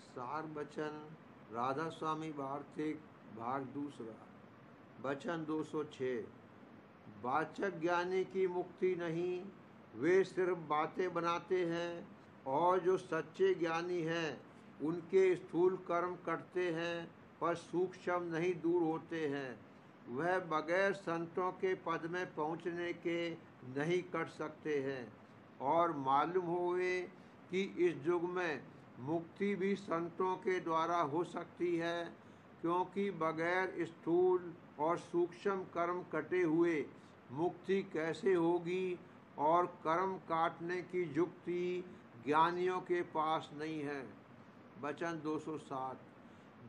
सार बचन राधा स्वामी वार्तिक भाग दूसरा। बचन 206। वाचक ज्ञानी की मुक्ति नहीं, वे सिर्फ बातें बनाते हैं, और जो सच्चे ज्ञानी हैं उनके स्थूल कर्म कटते हैं पर सूक्ष्म नहीं दूर होते हैं। वह बगैर संतों के पद में पहुँचने के नहीं कट सकते हैं। और मालूम होवे कि इस युग में मुक्ति भी संतों के द्वारा हो सकती है, क्योंकि बगैर स्थूल और सूक्ष्म कर्म कटे हुए मुक्ति कैसे होगी, और कर्म काटने की युक्ति ज्ञानियों के पास नहीं है। वचन 207।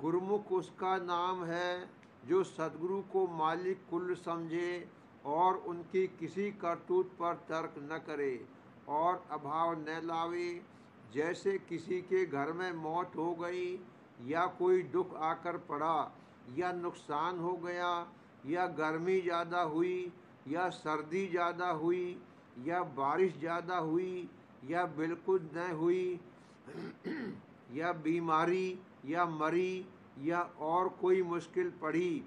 गुरुमुख उसका नाम है जो सद्गुरु को मालिक कुल समझे और उनकी किसी करतूत पर तर्क न करे और अभाव न लावे। जैसे किसी के घर में मौत हो गई, या कोई दुख आकर पड़ा, या नुकसान हो गया, या गर्मी ज़्यादा हुई, या सर्दी ज़्यादा हुई, या बारिश ज़्यादा हुई, या बिल्कुल न हुई, या बीमारी, या मरी, या और कोई मुश्किल पड़ी,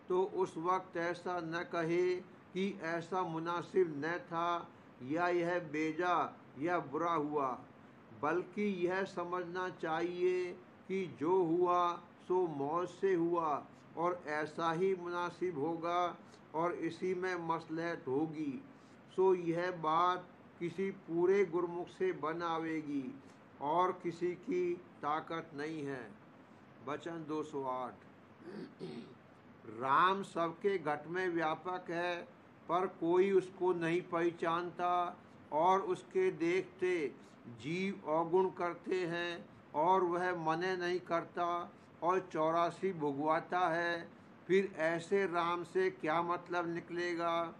तो उस वक्त ऐसा न कहे कि ऐसा मुनासिब न था, या यह बेजा या बुरा हुआ, बल्कि यह समझना चाहिए कि जो हुआ सो मौत से हुआ, और ऐसा ही मुनासिब होगा, और इसी में मसलहत होगी। सो यह बात किसी पूरे गुरमुख से बन आवेगी, और किसी की ताकत नहीं है। वचन 208। राम सबके घट में व्यापक है, पर कोई उसको नहीं पहचानता, और उसके देखते जीव अवगुण करते हैं, और वह मने नहीं करता और 84 भुगवाता है। फिर ऐसे राम से क्या मतलब निकलेगा?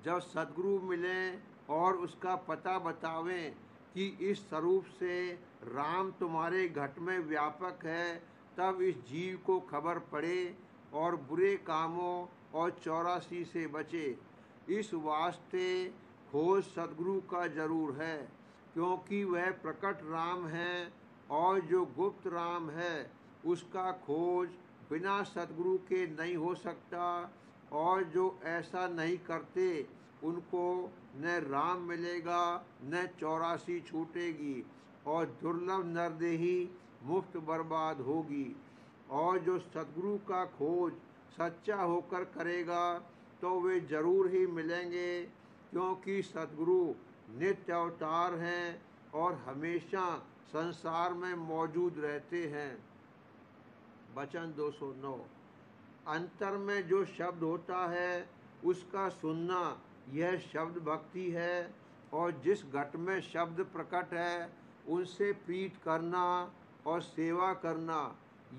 जब सद्गुरु मिलें और उसका पता बतावें कि इस स्वरूप से राम तुम्हारे घट में व्यापक है, तब इस जीव को खबर पड़े और बुरे कामों और 84 से बचे। इस वास्ते खोज सद्गुरु का जरूर है, क्योंकि वह प्रकट राम है, और जो गुप्त राम है उसका खोज बिना सद्गुरु के नहीं हो सकता। और जो ऐसा नहीं करते उनको न राम मिलेगा न 84 छूटेगी, और दुर्लभ नरदेही मुफ्त बर्बाद होगी। और जो सद्गुरु का खोज सच्चा होकर करेगा तो वे जरूर ही मिलेंगे, क्योंकि सद्गुरु नित्य अवतार हैं और हमेशा संसार में मौजूद रहते हैं। वचन 209। अंतर में जो शब्द होता है उसका सुनना, यह शब्द भक्ति है, और जिस घट में शब्द प्रकट है उनसे प्रीत करना और सेवा करना,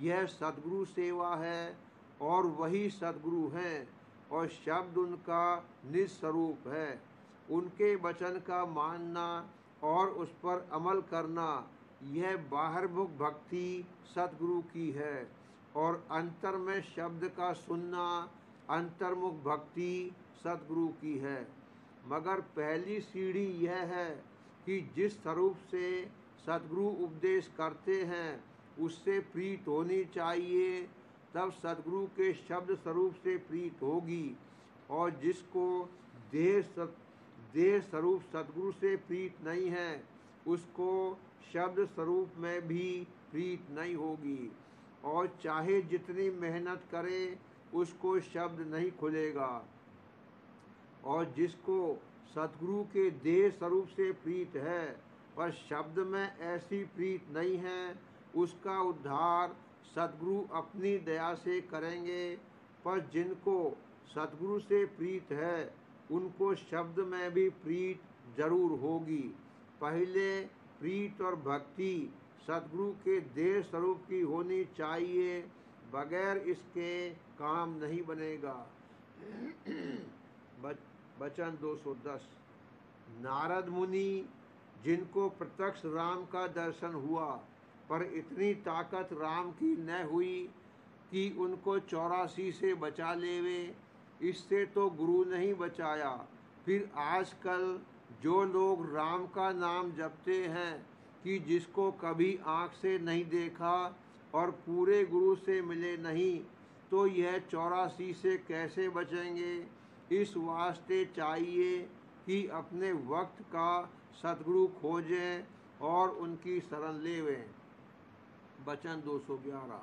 यह सद्गुरु सेवा है, और वही सद्गुरु हैं, और शब्द उनका निज स्वरूप है। उनके वचन का मानना और उस पर अमल करना, यह बाहरमुख भक्ति सद्गुरु की है, और अंतर में शब्द का सुनना अंतर्मुख भक्ति सद्गुरु की है। मगर पहली सीढ़ी यह है कि जिस स्वरूप से सद्गुरु उपदेश करते हैं उससे प्रीत होनी चाहिए, तब सद्गुरु के शब्द स्वरूप से प्रीत होगी। और जिसको देह स्वरूप सद्गुरु से प्रीत नहीं है, उसको शब्द स्वरूप में भी प्रीत नहीं होगी, और चाहे जितनी मेहनत करे उसको शब्द नहीं खुलेगा। और जिसको सद्गुरु के देह स्वरूप से प्रीत है पर शब्द में ऐसी प्रीत नहीं है, उसका उद्धार सद्गुरु अपनी दया से करेंगे। पर जिनको सद्गुरु से प्रीत है उनको शब्द में भी प्रीत जरूर होगी। पहले प्रीत और भक्ति सद्गुरु के देह स्वरूप की होनी चाहिए, बगैर इसके काम नहीं बनेगा। वचन 210। नारद मुनि जिनको प्रत्यक्ष राम का दर्शन हुआ, पर इतनी ताकत राम की न हुई कि उनको 84 से बचा लेवे, इससे तो गुरु नहीं बचाया। फिर आजकल जो लोग राम का नाम जपते हैं कि जिसको कभी आँख से नहीं देखा और पूरे गुरु से मिले नहीं, तो यह 84 से कैसे बचेंगे। इस वास्ते चाहिए कि अपने वक्त का सतगुरु खोजें और उनकी शरण लेवें। वचन 211।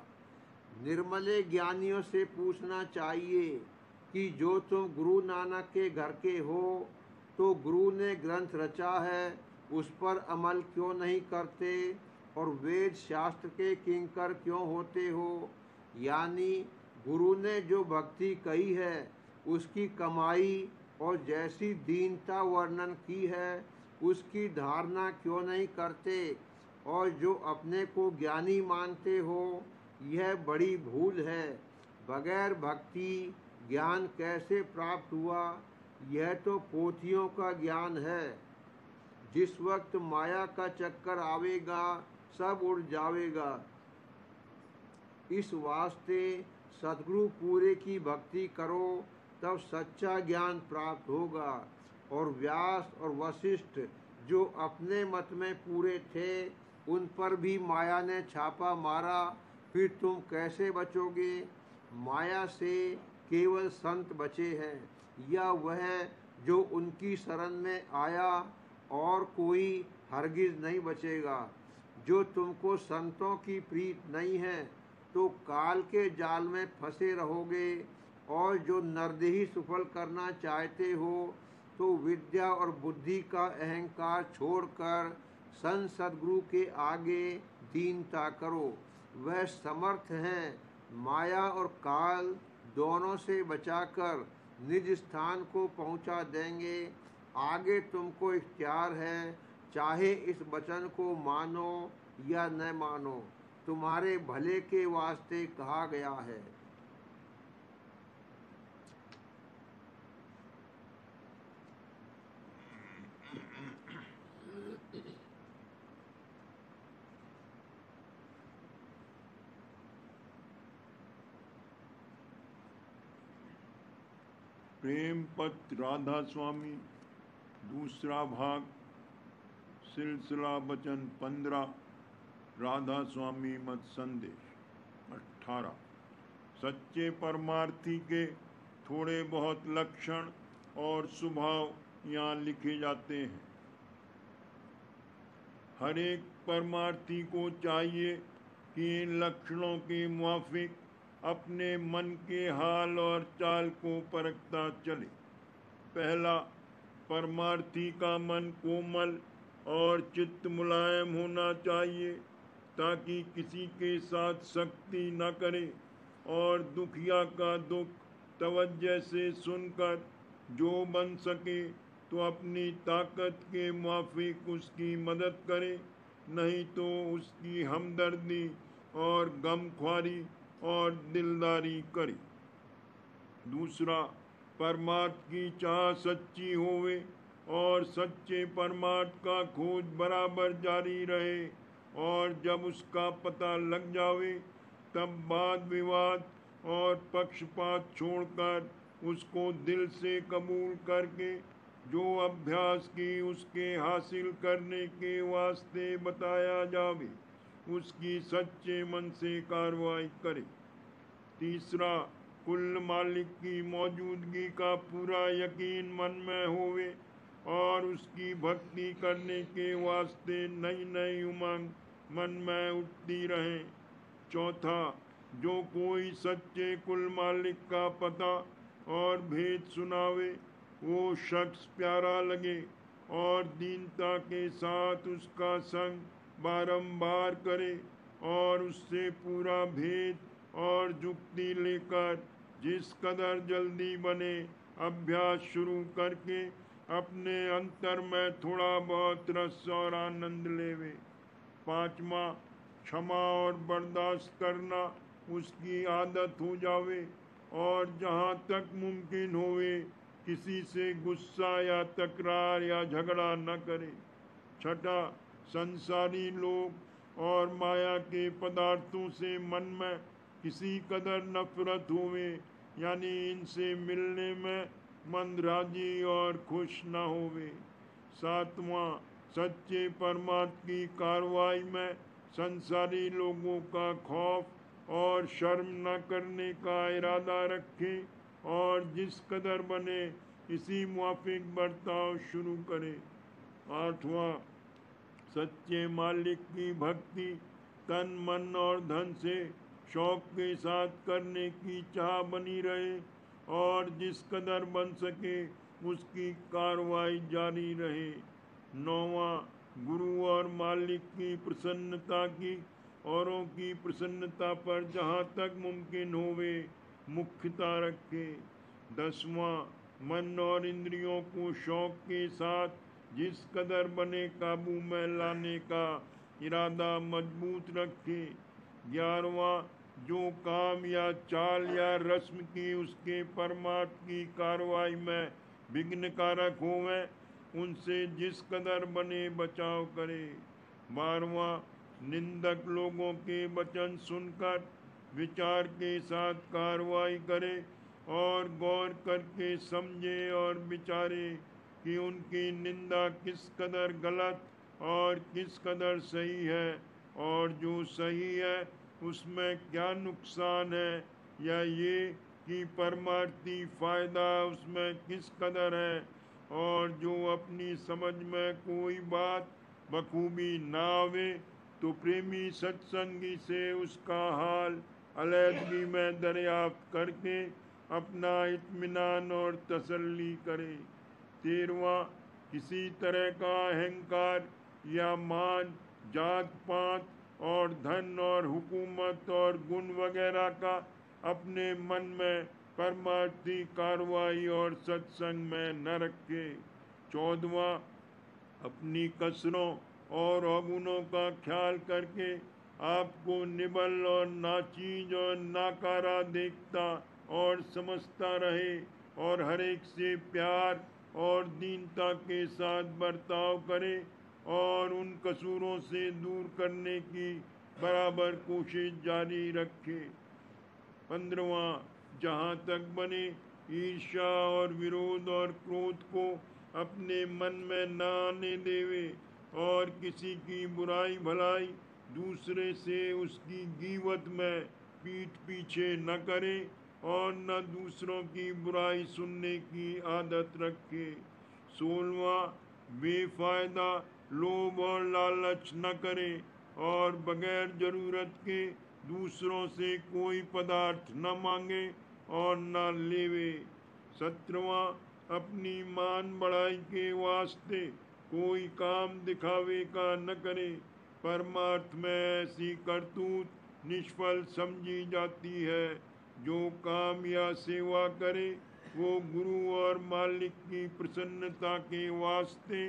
निर्मले ज्ञानियों से पूछना चाहिए कि जो तुम गुरु नानक के घर के हो, तो गुरु ने ग्रंथ रचा है, उस पर अमल क्यों नहीं करते और वेद शास्त्र के किंकर क्यों होते हो। यानी गुरु ने जो भक्ति कही है उसकी कमाई और जैसी दीनता वर्णन की है उसकी धारणा क्यों नहीं करते, और जो अपने को ज्ञानी मानते हो, यह बड़ी भूल है। बगैर भक्ति ज्ञान कैसे प्राप्त हुआ। यह तो पोथियों का ज्ञान है। जिस वक्त माया का चक्कर आवेगा सब उड़ जावेगा। इस वास्ते सद्गुरु पूरे की भक्ति करो, तब सच्चा ज्ञान प्राप्त होगा। और व्यास और वशिष्ठ जो अपने मत में पूरे थे, उन पर भी माया ने छापा मारा, फिर तुम कैसे बचोगे। माया से केवल संत बचे हैं, या वह जो उनकी शरण में आया, और कोई हरगिज नहीं बचेगा। जो तुमको संतों की प्रीत नहीं है, तो काल के जाल में फंसे रहोगे। और जो नरदेही सफल करना चाहते हो, तो विद्या और बुद्धि का अहंकार छोड़कर संत सद्गुरु के आगे दीनता करो। वह समर्थ हैं माया और काल दोनों से बचाकर निज स्थान को पहुंचा देंगे। आगे तुमको इख्तियार है, चाहे इस वचन को मानो या न मानो, तुम्हारे भले के वास्ते कहा गया है। प्रेमपत राधा स्वामी, दूसरा भाग, सिलसिला वचन 15, राधा स्वामी मत संदेश 18। सच्चे परमार्थी के थोड़े बहुत लक्षण और स्वभाव यहाँ लिखे जाते हैं। हर एक परमार्थी को चाहिए कि इन लक्षणों के मुआफिक अपने मन के हाल और चाल को परखता चले। पहला, परमार्थी का मन कोमल और चित्त मुलायम होना चाहिए, ताकि किसी के साथ सख्ती न करे, और दुखिया का दुख तवज्जो से सुनकर जो बन सके तो अपनी ताकत के मुआफिक उसकी मदद करे, नहीं तो उसकी हमदर्दी और गमख्वारी और दिलदारी करे। दूसरा, परमार्थ की चाह सच्ची होवे और सच्चे परमार्थ का खोज बराबर जारी रहे, और जब उसका पता लग जावे तब वाद विवाद और पक्षपात छोड़कर उसको दिल से कबूल करके जो अभ्यास की उसके हासिल करने के वास्ते बताया जावे, उसकी सच्चे मन से कार्रवाई करे। तीसरा, कुल मालिक की मौजूदगी का पूरा यकीन मन में होवे और उसकी भक्ति करने के वास्ते नई नई उमंग मन में उठती रहे। चौथा, जो कोई सच्चे कुल मालिक का पता और भेद सुनावे, वो शख्स प्यारा लगे और दीनता के साथ उसका संग बारंबार करे, और उससे पूरा भेद और जुक्ति लेकर जिस कदर जल्दी बने अभ्यास शुरू करके अपने अंतर में थोड़ा बहुत रस और आनंद लेवे। पांचवा, क्षमा और बर्दाश्त करना उसकी आदत हो जावे, और जहाँ तक मुमकिन होवे किसी से गुस्सा या तकरार या झगड़ा न करे। छठा, संसारी लोग और माया के पदार्थों से मन में किसी कदर नफरत होवे, यानी इनसे मिलने में मन राजी और खुश न होवे। सातवां, सच्चे परमात्मा की कार्रवाई में संसारी लोगों का खौफ और शर्म न करने का इरादा रखें और जिस कदर बने इसी मुआफिक बर्ताव शुरू करें। 8वां, सच्चे मालिक की भक्ति तन मन और धन से शौक के साथ करने की चाह बनी रहे और जिस कदर बन सके उसकी कार्रवाई जारी रहे। 9वां, गुरु और मालिक की प्रसन्नता की औरों की प्रसन्नता पर जहाँ तक मुमकिन होवे मुख्यता रखे। 10वां, मन और इंद्रियों को शौक के साथ जिस कदर बने काबू में लाने का इरादा मजबूत रखे। 11वां, जो काम या चाल या रस्म की उसके परमात्मा की कार्रवाई में विघ्न कारक होवे उनसे जिस कदर बने बचाव करे। 12वां, निंदक लोगों के वचन सुनकर विचार के साथ कार्रवाई करे और गौर करके समझे और विचारे कि उनकी निंदा किस कदर गलत और किस कदर सही है और जो सही है उसमें क्या नुकसान है या ये कि परमार्थी फ़ायदा उसमें किस कदर है और जो अपनी समझ में कोई बात बखूबी ना आवे तो प्रेमी सत्संगी से उसका हाल अलहदगी में दरियाफ्त करके अपना इत्मीनान और तसल्ली करे। 13वां, किसी तरह का अहंकार या मान जात पात और धन और हुकूमत और गुण वगैरह का अपने मन में परमार्थी कार्रवाई और सत्संग में न रखे। 14वां, अपनी कसरों और अवगुणों का ख्याल करके आपको निबल और नाचीज और नाकारा देखता और समझता रहे और हर एक से प्यार और दीनता के साथ बर्ताव करे और उन कसूरों से दूर करने की बराबर कोशिश जारी रखे। 15वां, जहाँ तक बने ईर्ष्या और विरोध और क्रोध को अपने मन में न आने देवे और किसी की बुराई भलाई दूसरे से उसकी गीवत में पीठ पीछे न करे और न दूसरों की बुराई सुनने की आदत रखे। 16वां, बेफायदा लोभ और लालच न करे और बगैर जरूरत के दूसरों से कोई पदार्थ न मांगे और न लेवे। 17वां, अपनी मान बढ़ाई के वास्ते कोई काम दिखावे का न करे। परमार्थ में ऐसी करतूत निष्फल समझी जाती है। जो काम या सेवा करे वो गुरु और मालिक की प्रसन्नता के वास्ते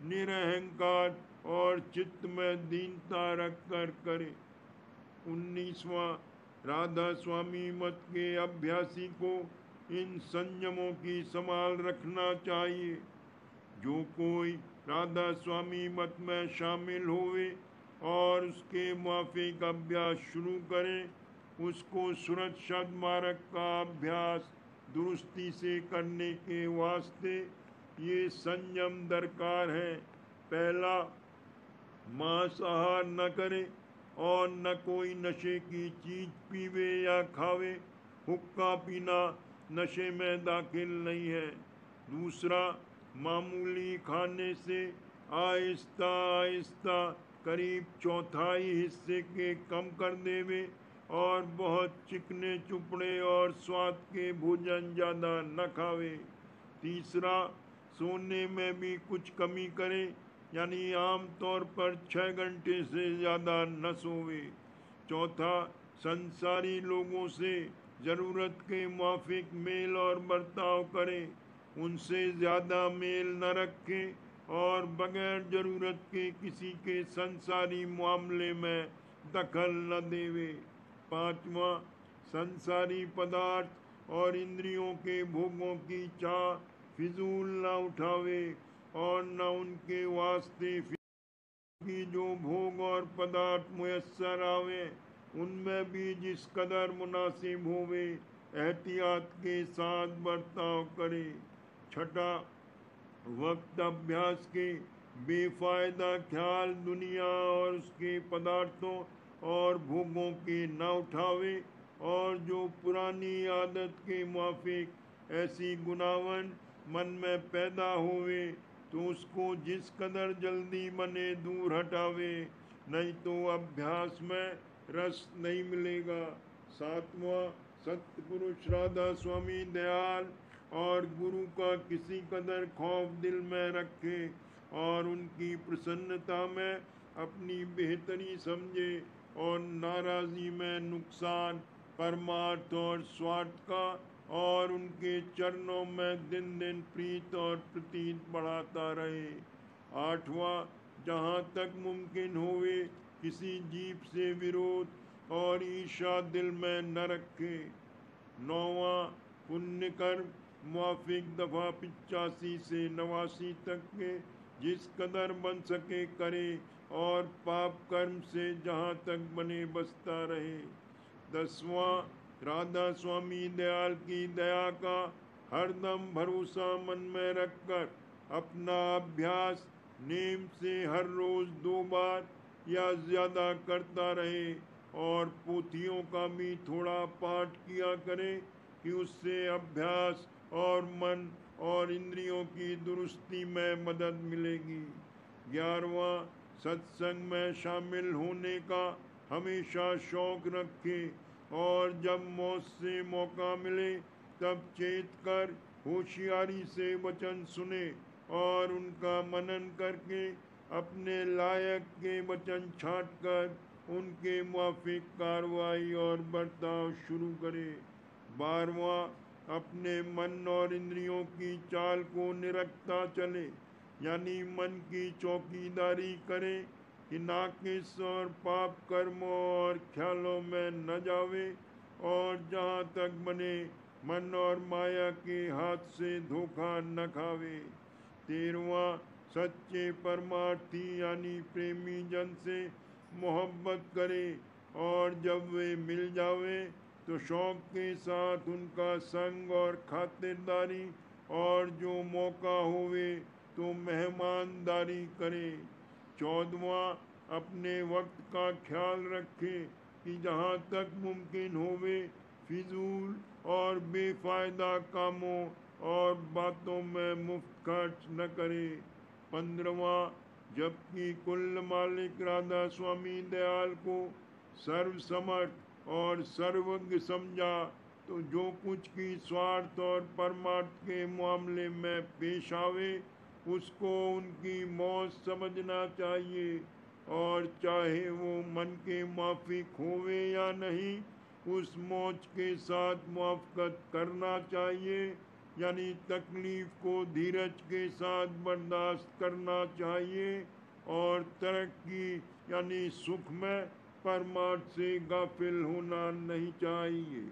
निरहंकार और चित्त में दीनता रख कर करे। 19वां, राधा स्वामी मत के अभ्यासी को इन संयमों की संभाल रखना चाहिए। जो कोई राधा स्वामी मत में शामिल होवे और उसके मुआफिक अभ्यास शुरू करे उसको सूरज शब्द मार्ग का अभ्यास दुरुस्ती से करने के वास्ते ये संयम दरकार है। पहला, मांसाहार न करे और न कोई नशे की चीज पीवे या खावे। हुक्का पीना नशे में दाखिल नहीं है। दूसरा, मामूली खाने से आहिस्ता आहिस्ता करीब चौथाई हिस्से के कम कर देवे और बहुत चिकने चुपड़े और स्वाद के भोजन ज़्यादा न खावे। तीसरा, सोने में भी कुछ कमी करे यानी आम तौर पर 6 घंटे से ज़्यादा न सोवे। चौथा, संसारी लोगों से ज़रूरत के मुआफिक मेल और बर्ताव करे, उनसे ज़्यादा मेल न रखे और बगैर ज़रूरत के किसी के संसारी मामले में दखल न देवे। पांचवा, संसारी पदार्थ और इंद्रियों के भोगों की चाह फिजूल न उठावे और न उनके वास्ते की जो भोग और पदार्थ मुयस्सर आवे उनमें भी जिस कदर मुनासिब होवे एहतियात के साथ बर्ताव करे। छठा, वक्त अभ्यास के बेफायदा ख्याल दुनिया और उसके पदार्थों और भोगों के न उठावे, और जो पुरानी आदत के मुआफिक ऐसी गुनावन मन में पैदा होवे तो उसको जिस कदर जल्दी बने दूर हटावे, नहीं तो अभ्यास में रस नहीं मिलेगा। सातवां, सतपुरुष राधा स्वामी दयाल और गुरु का किसी कदर खौफ दिल में रखे और उनकी प्रसन्नता में अपनी बेहतरी समझे और नाराज़ी में नुकसान परमार्थ और स्वार्थ का, और उनके चरणों में दिन दिन प्रीत और प्रतीत बढ़ाता रहे। आठवां, जहाँ तक मुमकिन होवे किसी जीव से विरोध और ईर्ष्या दिल में न रखे। नौवां, पुण्य कर्म मुआफिक दफ़ा 85 से 89 तक के जिस कदर बन सके करे, और पाप कर्म से जहाँ तक बने बसता रहे। 10वां, राधा स्वामी दयाल की दया का हरदम भरोसा मन में रखकर अपना अभ्यास नेम से हर रोज 2 बार या ज़्यादा करता रहे, और पोथियों का भी थोड़ा पाठ किया करे कि उससे अभ्यास और मन और इंद्रियों की दुरुस्ती में मदद मिलेगी। 11वां, सत्संग में शामिल होने का हमेशा शौक रखे, और जब मौत से मौका मिले तब चेत कर होशियारी से वचन सुने और उनका मनन करके अपने लायक के वचन छांट कर उनके मुआफिक कार्रवाई और बर्ताव शुरू करे। 12वां, अपने मन और इंद्रियों की चाल को निरखता चले, यानी मन की चौकीदारी करे कि नाकिस और पाप कर्मों और ख्यालों में न जावे, और जहाँ तक बने मन और माया के हाथ से धोखा न खावे। 13वां, सच्चे परमार्थी यानी प्रेमी जन से मोहब्बत करे, और जब वे मिल जावे तो शौक के साथ उनका संग और खातिरदारी, और जो मौका होवे तो मेहमानदारी करे। 14वां, अपने वक्त का ख्याल रखे कि जहाँ तक मुमकिन होवे फिजूल और बेफायदा कामों और बातों में मुफ्त खर्च न करे। 15वां, जबकि कुल मालिक राधा स्वामी दयाल को सर्वसमर्थ और सर्वज्ञ समझा, तो जो कुछ की स्वार्थ और परमार्थ के मामले में पेश आवे उसको उनकी मौत समझना चाहिए, और चाहे वो मन के माफिक होवे या नहीं, उस मौज के साथ मुआफ़क़त करना चाहिए, यानी तकलीफ को धीरज के साथ बर्दाश्त करना चाहिए, और तरक्की यानी सुख में परमार्थ से गाफिल होना नहीं चाहिए।